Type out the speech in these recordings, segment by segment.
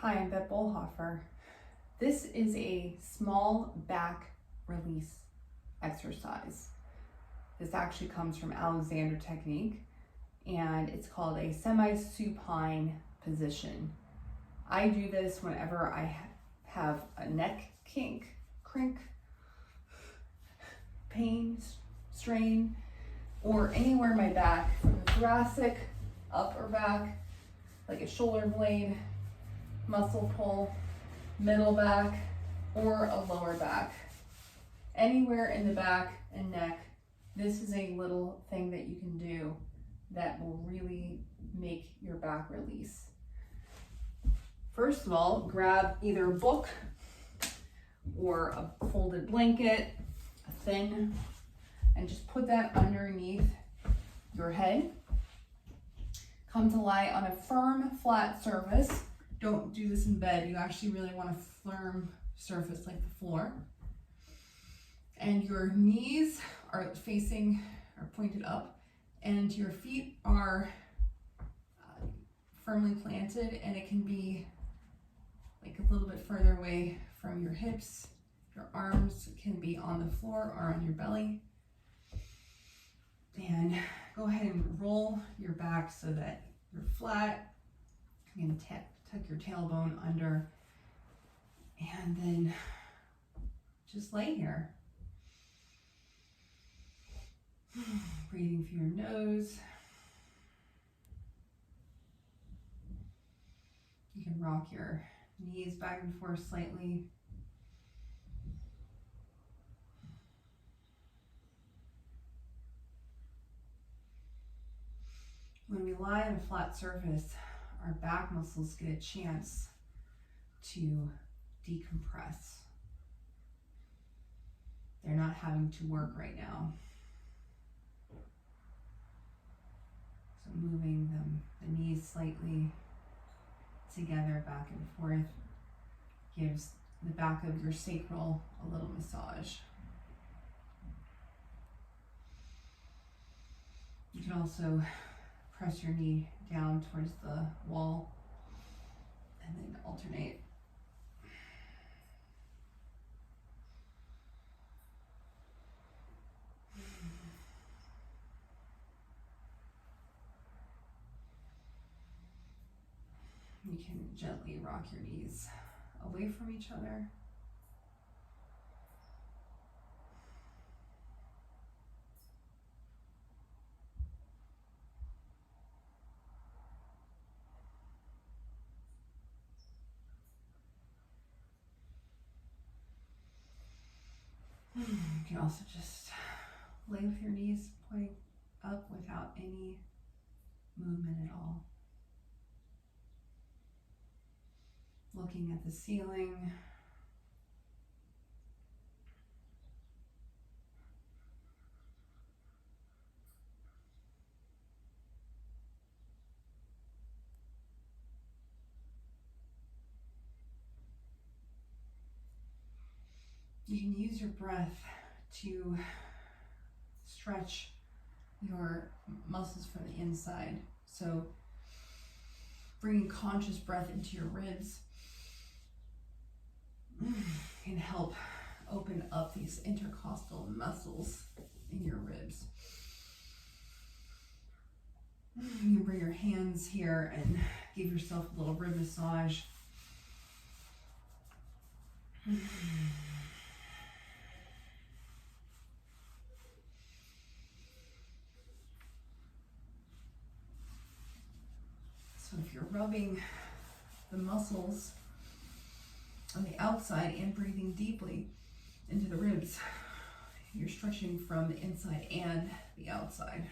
Hi, I'm Beth Bolhofer. This is a small back release exercise. This actually comes from Alexander Technique, and it's called a semi-supine position. I do this whenever I have a neck crink, pain, strain, or anywhere in my back, from the thoracic, upper back, like a shoulder blade, muscle pull, middle back, or a lower back. Anywhere in the back and neck, this is a little thing that you can do that will really make your back release. First of all, grab either a book or a folded blanket, a thin, and just put that underneath your head. Come to lie on a firm, flat surface. Don't do this in bed. You actually really want a firm surface like the floor. And your knees are pointed up, and your feet are firmly planted, and it can be like a little bit further away from your hips. Your arms can be on the floor or on your belly. And go ahead and roll your back so that you're flat. You can tuck your tailbone under, and then just lay here. Breathing through your nose. You can rock your knees back and forth slightly. When we lie on a flat surface, our back muscles get a chance to decompress. They're not having to work right now. So moving the knees slightly together back and forth gives the back of your sacral a little massage. You can also press your knee down towards the wall and then alternate. You can gently rock your knees away from each other. You can also just lay with your knees pointing up without any movement at all. Looking at the ceiling. You can use your breath to stretch your muscles from the inside. So bringing conscious breath into your ribs can help open up these intercostal muscles in your ribs. You can bring your hands here and give yourself a little rib massage. So if you're rubbing the muscles on the outside and breathing deeply into the ribs, you're stretching from the inside and the outside.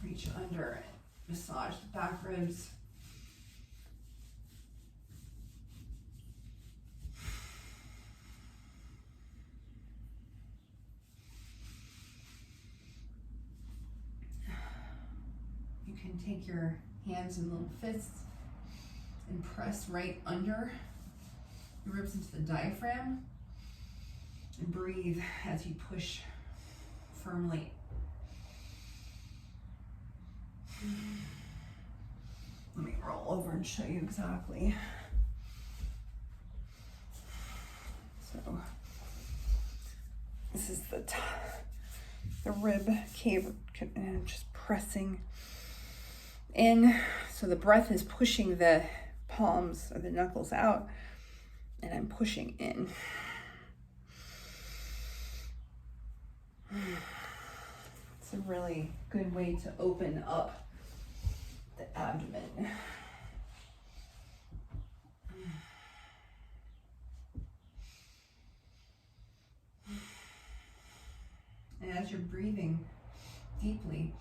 Reach under and massage the back ribs. You can take your hands in little fists and press right under the ribs into the diaphragm, and breathe as you push firmly. Let me roll over and show you exactly. So this is the rib cave, just pressing in. So the breath is pushing the palms or the knuckles out, and I'm pushing in. It's a really good way to open up the abdomen. And as you're breathing deeply,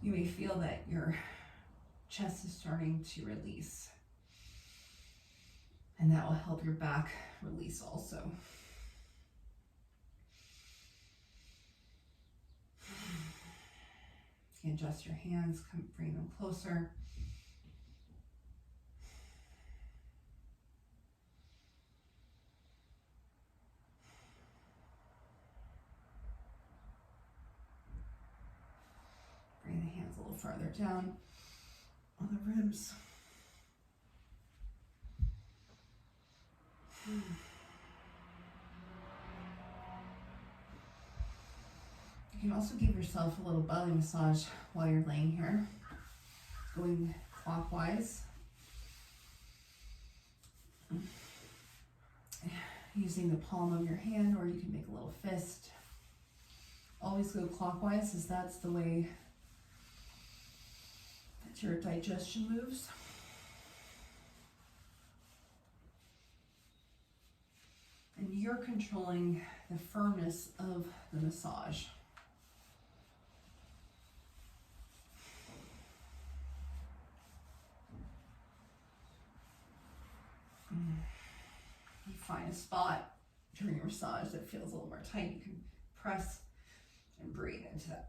you may feel that your chest is starting to release. And that will help your back release also. You can adjust your hands, bring them closer. Bring the hands a little farther down on the ribs. You can also give yourself a little belly massage while you're laying here, going clockwise, using the palm of your hand, or you can make a little fist. Always go clockwise, as that's the way that your digestion moves. And you're controlling the firmness of the massage. You find a spot during your massage that feels a little more tight. You can press and breathe into that.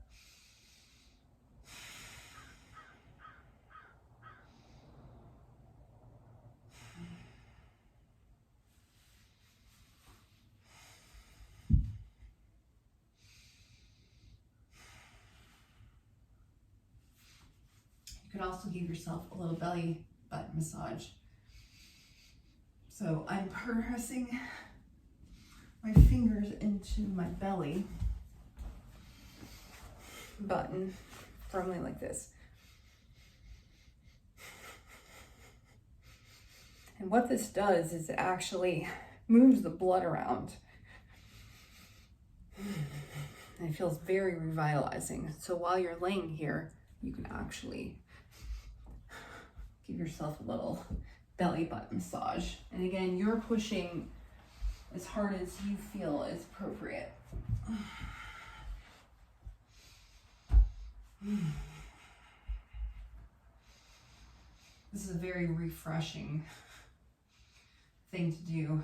You can also give yourself a little belly button massage. So I'm pressing my fingers into my belly button firmly like this. And what this does is it actually moves the blood around. And it feels very revitalizing. So while you're laying here, you can actually give yourself a little belly button massage. And again, you're pushing as hard as you feel is appropriate. This is a very refreshing thing to do.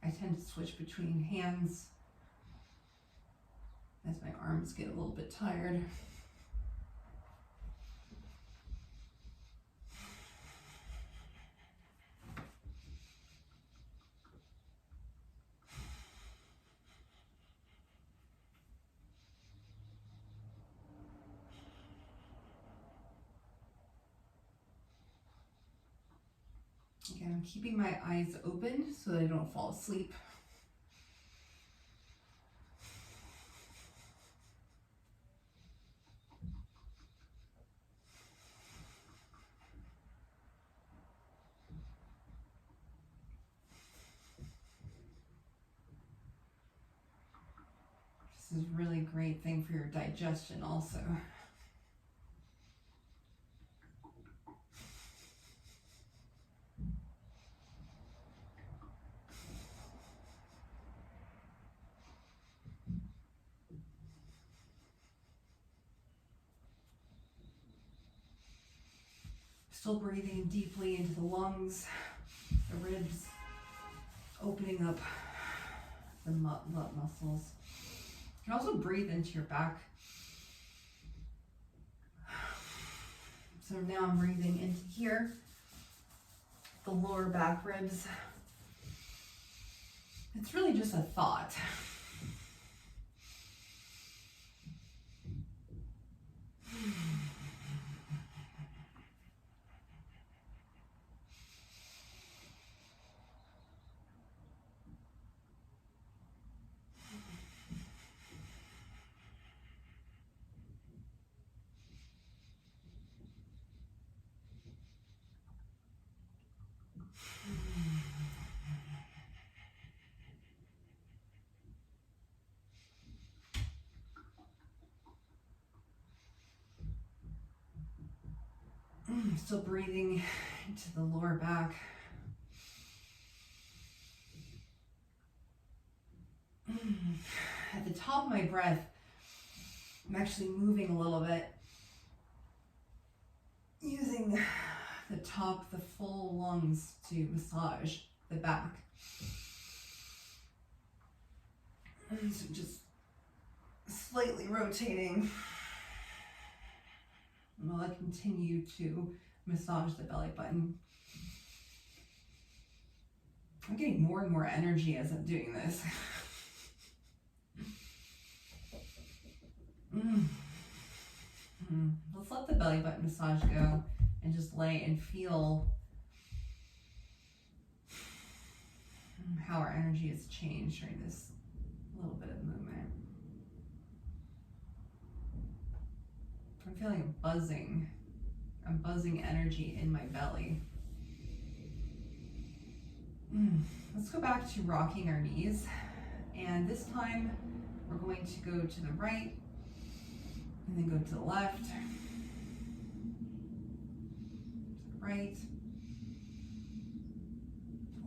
I tend to switch between hands as my arms get a little bit tired. Again, I'm keeping my eyes open so that I don't fall asleep. This is a really great thing for your digestion also. Still breathing deeply into the lungs, the ribs, opening up the butt muscles. You can also breathe into your back. So now I'm breathing into here, the lower back ribs. It's really just a thought. Still breathing into the lower back. At the top of my breath, I'm actually moving a little bit, using the top, the full lungs to massage the back. And so just slightly rotating while I continue to massage the belly button. I'm getting more and more energy as I'm doing this. Let's let the belly button massage go and just lay and feel how our energy has changed during this little bit of movement. I'm feeling a buzzing energy in my belly. Let's go back to rocking our knees, and this time we're going to go to the right and then go to the left, to the right, to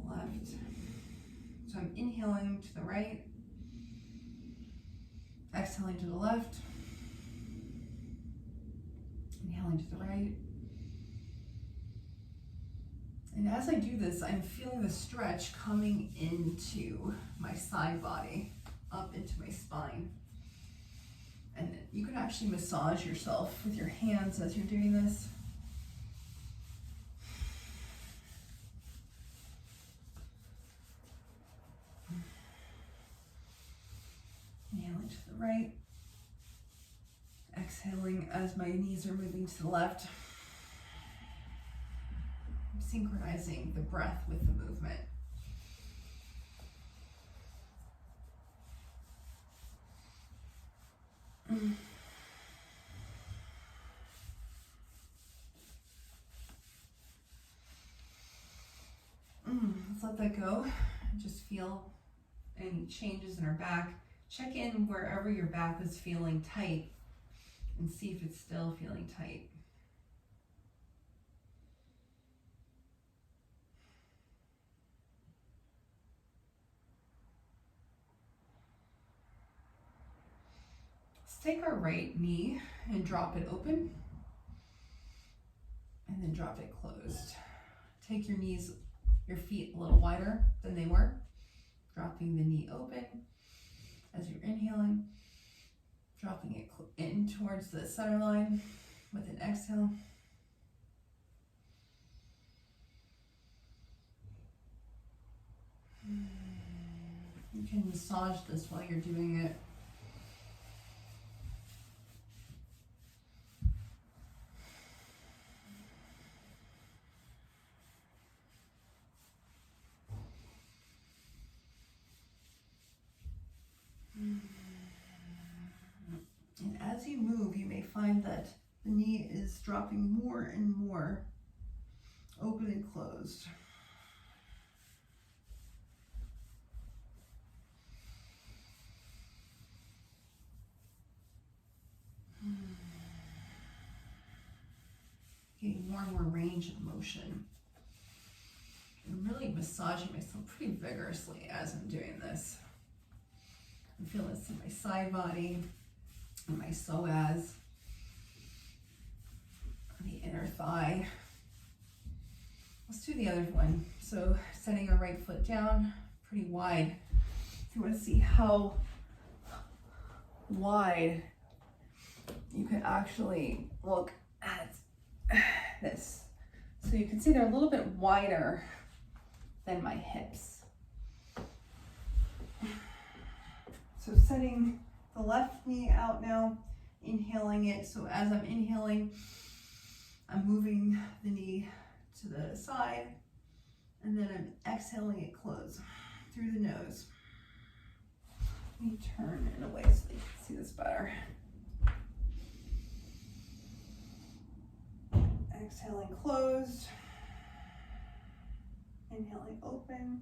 the left. So I'm inhaling to the right, exhaling to the left, inhaling to the right. And as I do this, I'm feeling the stretch coming into my side body, up into my spine. And you can actually massage yourself with your hands as you're doing this. Inhaling to the right, exhaling as my knees are moving to the left. I'm synchronizing the breath with the movement. Let's let that go. Just feel any changes in our back. Check in wherever your back is feeling tight and see if it's still feeling tight. Let's take our right knee and drop it open and then drop it closed. Take your feet a little wider than they were, dropping the knee open as you're inhaling, dropping it in towards the center line with an exhale. You can massage this while you're doing it. And as you move, you may find that the knee is dropping more and more, open and closed. Getting more and more range of motion. I'm really massaging myself pretty vigorously as I'm doing this. I'm feeling this in my side body, in my psoas, the inner thigh. Let's do the other one. So setting our right foot down pretty wide. If you want to see how wide you can actually look at this. So you can see they're a little bit wider than my hips. So setting the left knee out now, inhaling it. So as I'm inhaling, I'm moving the knee to the side, and then I'm exhaling it close through the nose. Let me turn it away so you can see this better. Exhaling closed, inhaling open.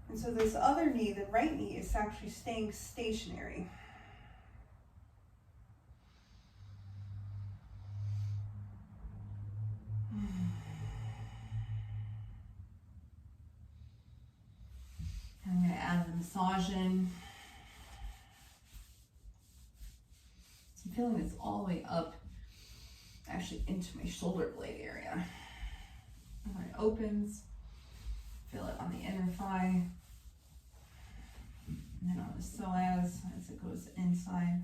And so this other knee, the right knee, is actually staying stationary. I'm going to add the massage in. So I'm feeling this all the way up, actually into my shoulder blade area. And when it opens, feel it on the inner thigh, and then on the psoas as it goes inside.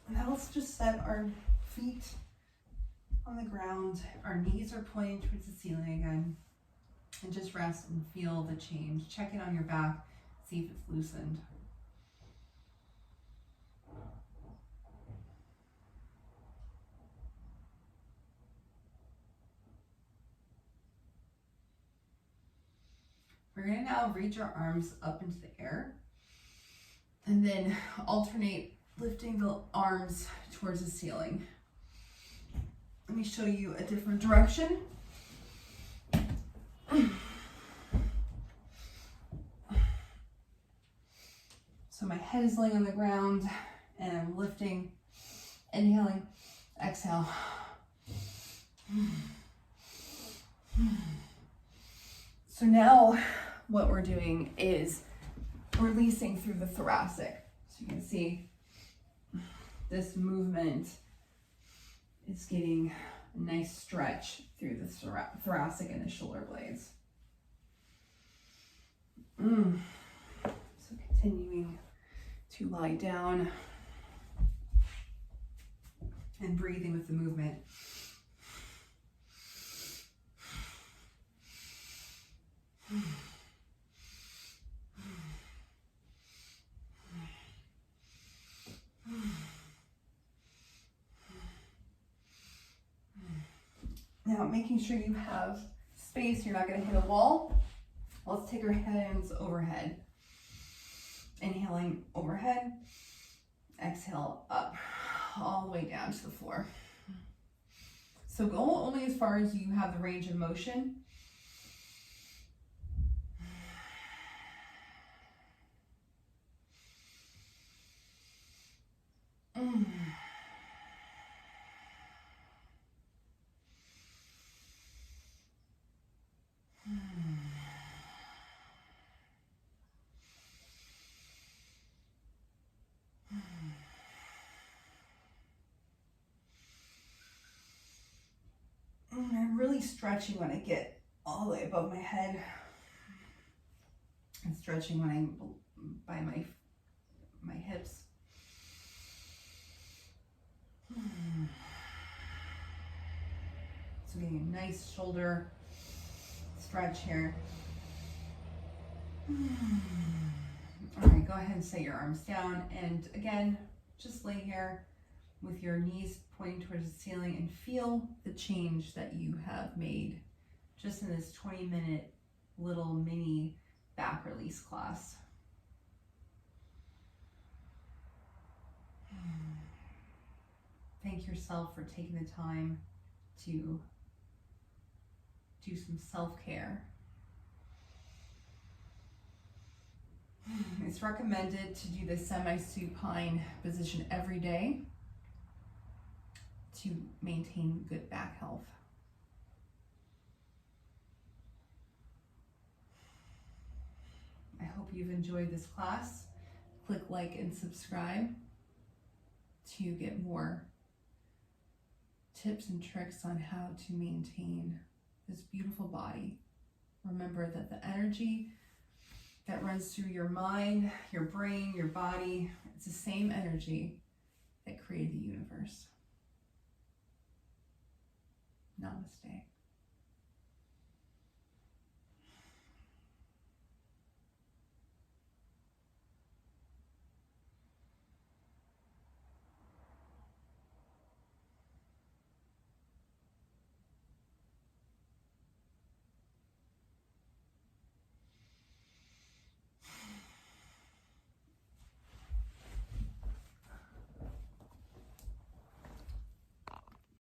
Now let's just set our feet on the ground. Our knees are pointing towards the ceiling again. And just rest and feel the change. Check it on your back, see if it's loosened. We're going to now reach our arms up into the air and then alternate lifting the arms towards the ceiling. Let me show you a different direction. So my head is laying on the ground and I'm lifting, inhaling, exhale. So now what we're doing is releasing through the thoracic. So you can see this movement is getting a nice stretch through the thoracic and the shoulder blades. So continuing to lie down and breathing with the movement. Now, making sure you have space, you're not going to hit a wall. Let's take our hands overhead. Inhaling overhead, exhale up, all the way down to the floor. So go only as far as you have the range of motion. I'm really stretching when I get all the way above my head, and stretching when I'm by my hips. So getting a nice shoulder stretch here. All right, go ahead and set your arms down, and again, just lay here with your knees pointing towards the ceiling and feel the change that you have made just in this 20-minute little mini back release class. Thank yourself for taking the time to do some self-care. It's recommended to do the semi-supine position every day to maintain good back health. I hope you've enjoyed this class. Click like and subscribe, to get more tips and tricks on how to maintain this beautiful body. Remember that the energy that runs through your mind, your brain, your body, it's the same energy that created the universe. Namaste.